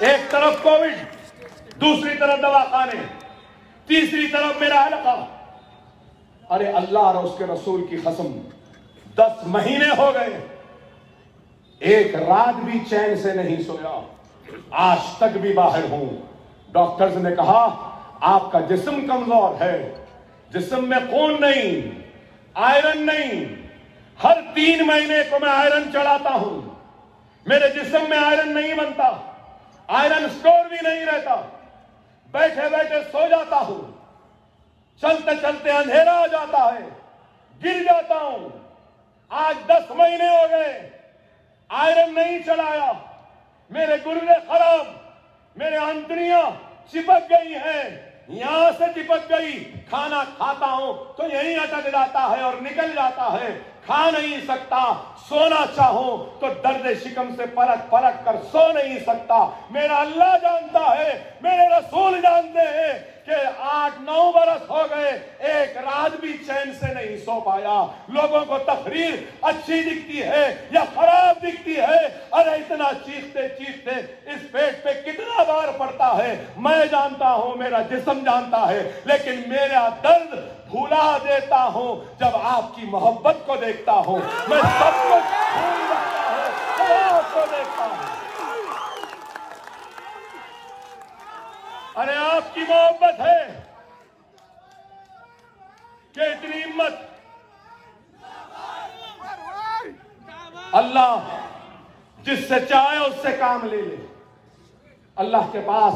एक तरफ कोविड, दूसरी तरफ दवाखाने, तीसरी तरफ मेरा हलका। अरे अल्लाह और उसके रसूल की कसम, 10 महीने हो गए, एक रात भी चैन से नहीं सोया, आज तक भी बाहर हूं। डॉक्टर्स ने कहा आपका जिस्म कमजोर है, जिस्म में खून नहीं, आयरन नहीं। हर 3 महीने को मैं आयरन चढ़ाता हूं, मेरे जिस्म में आयरन नहीं बनता, आयरन स्टोर भी नहीं रहता, बैठे बैठे सो जाता हूं, चलते चलते अंधेरा आ जाता है, गिर जाता हूं। आज 10 महीने हो गए, आयरन नहीं चढ़ाया, मेरे गुर्दे खराब, मेरे आंतड़ियां चिपक गई हैं, यहां से चिपक गई। खाना खाता हूं तो यहीं अटक जाता है और निकल जाता है, खा नहीं सकता। सोना चाहूं तो दर्द शिकम से पलट पलट कर सो नहीं सकता। मेरा अल्लाह जानता है, मेरे रसूल जानते हैं कि 8-9 बरस हो गए, एक रात भी चैन से नहीं सो पाया। लोगों को तकरीर अच्छी दिखती है या खराब दिखती है, अरे इतना चीखते चीखते इस पेट पे कितना बार पड़ता है मैं जानता हूं, मेरा जिस्म जानता है, लेकिन मेरा दर्द भुला देता हूं जब आपकी मोहब्बत को देखता हूं। मैं सब कुछ भूल जाता हूं जब आपको देखता हूं। अरे आपकी मोहब्बत है कि इतनी हिम्मत। अल्लाह जिससे चाहे उससे काम ले ले। अल्लाह के पास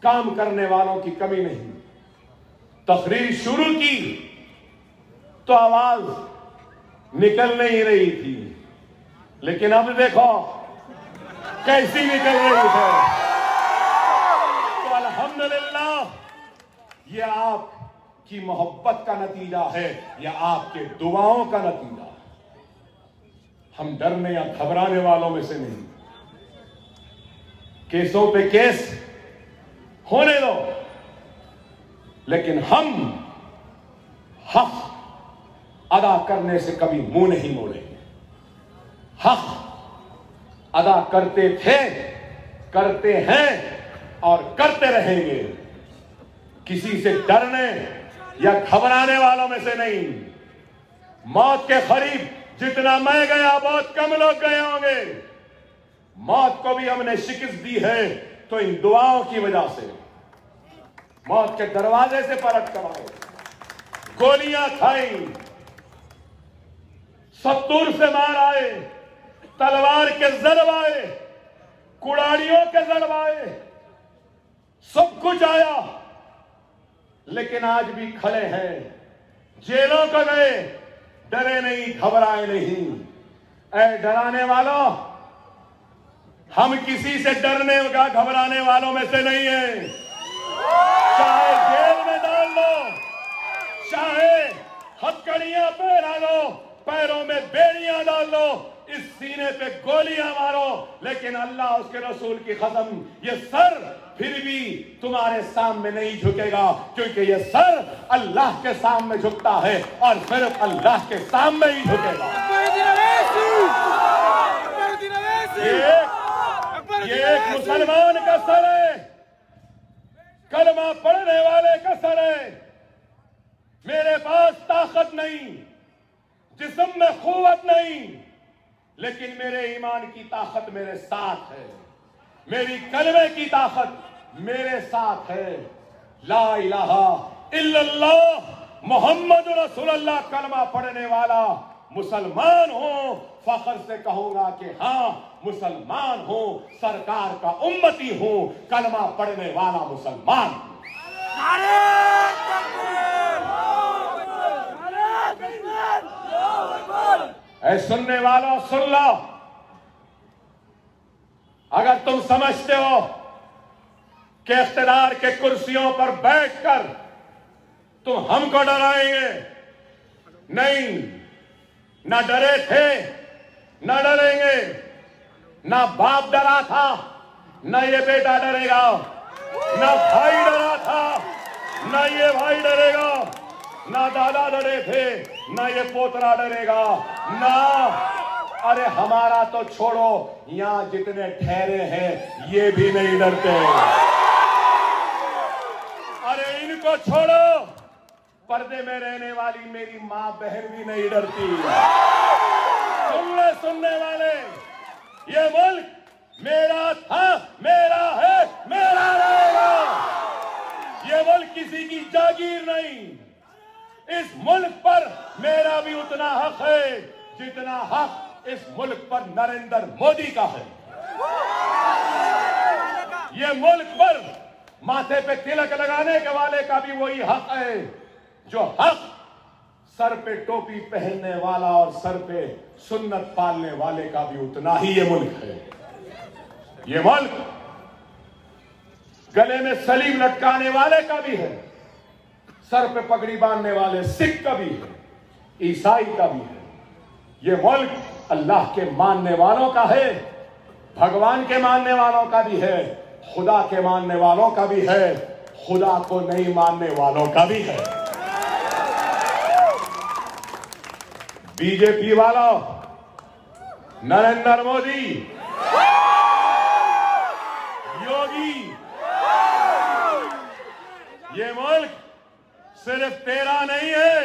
काम करने वालों की कमी नहीं। तकरीर शुरू की तो आवाज निकल नहीं रही थी, लेकिन अब देखो कैसी निकल रही है। तो अल्हम्दुलिल्लाह, ये आपकी मोहब्बत का नतीजा है, या आपके दुआओं का नतीजा। हम डरने या घबराने वालों में से नहीं। केसों पे केस होने दो, लेकिन हम हक अदा करने से कभी मुंह नहीं मोड़ेंगे। हक अदा करते थे, करते हैं और करते रहेंगे। किसी से डरने या घबराने वालों में से नहीं। मौत के करीब जितना मैं गया, बहुत कम लोग गए होंगे। मौत को भी हमने शिकस्त दी है तो इन दुआओं की वजह से। मौत के दरवाजे से पलट कर आए, गोलियां खाई, 70 से मार आए, तलवार के जरब आए, कुड़ाड़ियों के जरब आए, सब कुछ आया, लेकिन आज भी खड़े हैं। जेलों को गए, डरे नहीं, घबराए नहीं। ऐ डराने वालों, हम किसी से डरने का घबराने वालों में से नहीं है। चाहे जेल में डाल लो, चाहे हथकड़ियां पहना लो, पैरों में बेड़ियां डाल लो, इस सीने पे गोलियां मारो, लेकिन अल्लाह उसके रसूल की कसम, ये सर फिर भी तुम्हारे सामने नहीं झुकेगा, क्योंकि ये सर अल्लाह के सामने झुकता है और सिर्फ अल्लाह के सामने ही झुकेगा। ये एक मुसलमान का सर है, कलमा पढ़ने वाले का सर है। मेरे पास ताकत नहीं, जिस्म में कुव्वत नहीं, लेकिन मेरे ईमान की ताकत मेरे साथ है, मेरी कलमे की ताकत मेरे साथ है। ला इलाहा इल्लल्लाह मोहम्मद रसूलुल्लाह कलमा पढ़ने वाला मुसलमान हो, फख्र से कहूंगा कि हाँ मुसलमान हो, सरकार का उम्मती हूं, कलमा पढ़ने वाला मुसलमान। ऐ सुनने वालों सुन लो, अगर तुम समझते हो कि इख्तिदार के कुर्सियों पर बैठकर तुम हमको डराएंगे, नहीं, ना डरे थे, ना डरेंगे। ना बाप डरा था, ना ये बेटा डरेगा, ना भाई डरा था, ना ये भाई डरेगा, ना दादा डरे थे, ना ये पोतरा डरेगा, ना अरे हमारा तो छोड़ो, यहां जितने ठहरे हैं ये भी नहीं डरते। अरे इनको छोड़ो, पर्दे में रहने वाली मेरी मां बहन भी नहीं डरती। सुनने वाले, ये मुल्क मेरा था, मेरा है, मेरा रहेगा। ये मुल्क किसी की जागीर नहीं। इस मुल्क पर मेरा भी उतना हक है जितना हक इस मुल्क पर नरेंद्र मोदी का है। ये मुल्क पर माथे पे तिलक लगाने के वाले का भी वही हक है जो हक सर पे टोपी पहनने वाला और सर पे सुन्नत पालने वाले का भी उतना ही ये मुल्क है। ये मुल्क गले में सलीम लटकाने वाले का भी है, सर पे पगड़ी बांधने वाले सिख का भी है, ईसाई का भी है। ये मुल्क अल्लाह के मानने वालों का है, भगवान के मानने वालों का भी है, खुदा के मानने वालों का भी है, खुदा को नहीं मानने वालों का भी है। बीजेपी वालों, नरेंद्र मोदी, योगी, ये मुल्क सिर्फ तेरा नहीं है,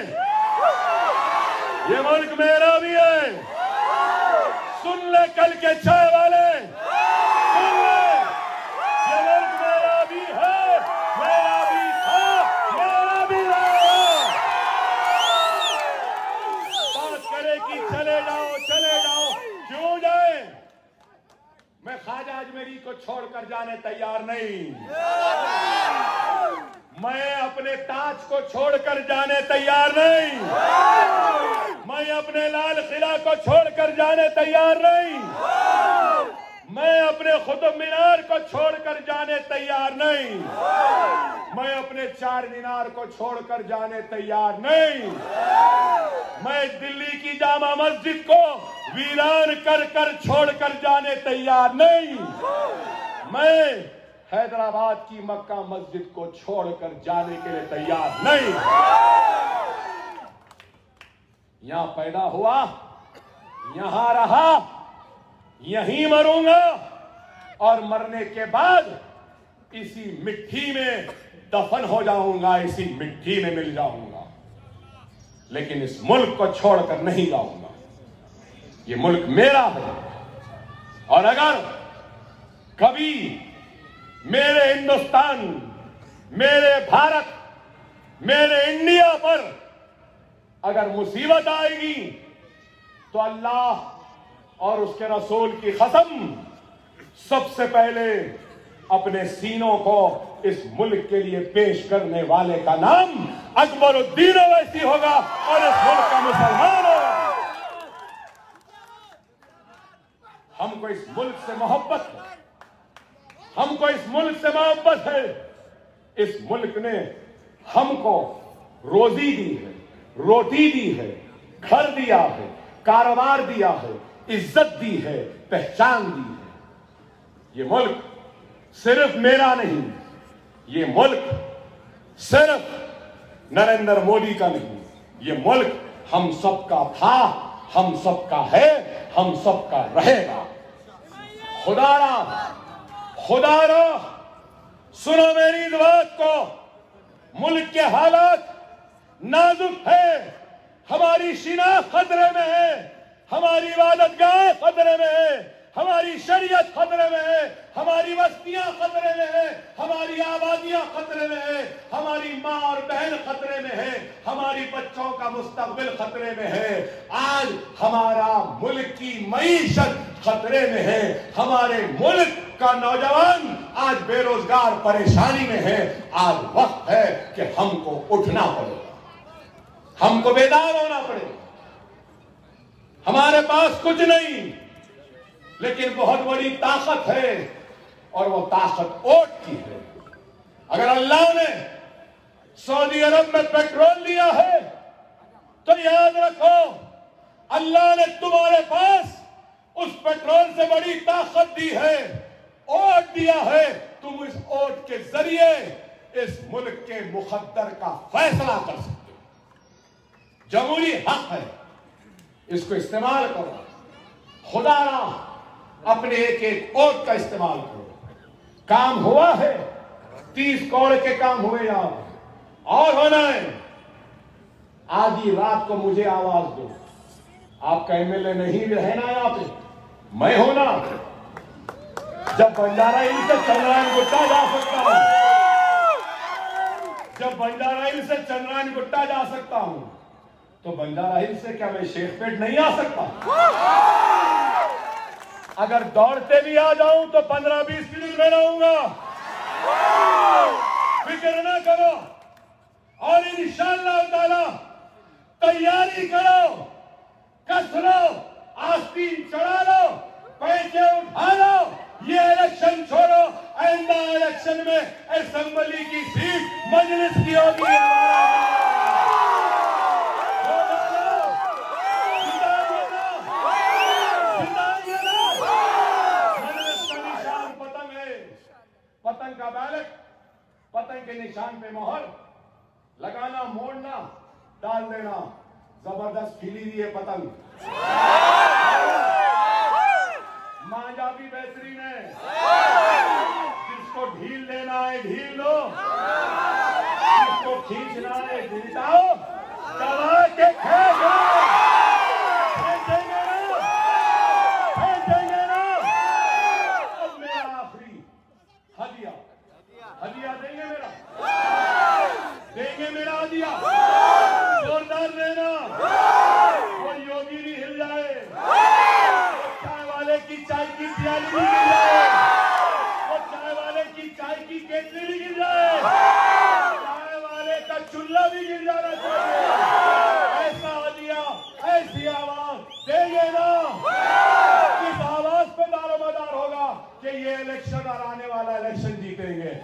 ये मुल्क मेरा भी है। सुन ले कल के चाय वाले, सुन ले, ये मुल्क मेरा भी है, मेरा भी था, मेरा भी रहेगा। बात करे कि चले जाओ, क्यों जाए? मैं ख्वाजा अजमेरी को छोड़कर जाने तैयार नहीं। मैं अपने ताज को छोड़कर जाने तैयार नहीं। मैं अपने लाल किला को छोड़कर जाने तैयार नहीं। मैं अपने कुतुब मीनार को छोड़कर जाने तैयार नहीं। मैं अपने चार मीनार को छोड़कर जाने तैयार नहीं। मैं दिल्ली की जामा मस्जिद को वीरान कर कर छोड़कर जाने तैयार नहीं। मैं हैदराबाद की मक्का मस्जिद को छोड़कर जाने के लिए तैयार नहीं। यहां पैदा हुआ, यहां रहा, यहीं मरूंगा और मरने के बाद इसी मिट्टी में दफन हो जाऊंगा, इसी मिट्टी में मिल जाऊंगा, लेकिन इस मुल्क को छोड़कर नहीं जाऊंगा। ये मुल्क मेरा है और अगर कभी मेरे हिंदुस्तान, मेरे भारत, मेरे इंडिया पर अगर मुसीबत आएगी तो अल्लाह और उसके रसूल की कसम, सबसे पहले अपने सीनों को इस मुल्क के लिए पेश करने वाले का नाम अकबरुद्दीन ओवैसी होगा और इस मुल्क का मुसलमान होगा। हमको इस मुल्क से मोहब्बत है, हमको इस मुल्क से मोहब्बत है। इस मुल्क ने हमको रोजी दी है, रोटी दी है, घर दिया है, कारोबार दिया है, इज्जत दी है, पहचान दी है। ये मुल्क सिर्फ मेरा नहीं, ये मुल्क सिर्फ नरेंद्र मोदी का नहीं, ये मुल्क हम सबका था, हम सबका है, हम सबका रहेगा। खुदारा सुनो मेरी इस बात को, मुल्क के हालात नाजुक है, हमारी शिनाख्त खतरे में है, हमारी इबादतगाह खतरे में है, हमारी शरीयत खतरे में है, हमारी बस्तियां खतरे में है, हमारी आबादियां खतरे में है, हमारी माँ और बहन खतरे में है, हमारी बच्चों का मुस्तकबिल खतरे में है। आज हमारा मुल्क की मईशत खतरे में है, हमारे मुल्क का नौजवान आज बेरोजगार परेशानी में है। आज वक्त है कि हमको उठना पड़ेगा, हमको बेदार होना पड़ेगा। हमारे पास कुछ नहीं, लेकिन बहुत बड़ी ताकत है और वो ताकत वोट की है। अगर अल्लाह ने सऊदी अरब में पेट्रोल दिया है तो याद रखो, अल्लाह ने तुम्हारे पास उस पेट्रोल से बड़ी ताकत दी है, वोट दिया है। तुम इस वोट के जरिए इस मुल्क के मुकद्दर का फैसला कर सकते हो। जमहूरी हक है, इसको इस्तेमाल करो। खुदारा अपने एक एक वोट का इस्तेमाल करो। काम हुआ है, 30 करोड़ के काम हुए यहां और होना है। आधी रात को मुझे आवाज दो, आपका एमएलए नहीं रहना यहां पे, मैं होना। जब बंजारा हिल से चंद्रायन गुट्टा जा सकता हूं, जब बंजारा हिल से चंद्रायन गुट्टा जा सकता हूं, तो बंजारा हिल से क्या मैं शेखपेट नहीं आ सकता? अगर दौड़ते भी आ जाऊं तो 15-20 मिनट में रहूंगा। फिक्र ना करो, और इंशाअल्लाह ताला तैयारी करो, कस लो, आस्तीन चढ़ा लो, पैसे उठा लो, ये इलेक्शन छोड़ो। आइंदा इलेक्शन में असेंबली की सीट मजलिस की होगी। पतंग का बैलेट, पतंग के निशान पे मोहर लगाना, मोड़ना, डाल देना, जबरदस्त खिली हुई है पतंग। मांझा भी बेहतरीन है, जिसको ढील देना है ढील लो, जिसको खींचना है खींचाओ, दबा के फेंको। हदिया देंगे मेरा, देंगे मेरा हदिया, जोरदार देना। वो योगी भी हिल जाए, वो चाय वाले की चाय की प्याली भी गिर जाए, वो चाय वाले की चाय की केतली भी गिर जाए, चाय वाले का चूल्हा भी गिर जाना चाहिए। ऐसा हदिया, ऐसी आवाज देंगे ना, इस आवाज पे दारोमदार होगा कि ये इलेक्शन और आने वाला इलेक्शन जीतेंगे।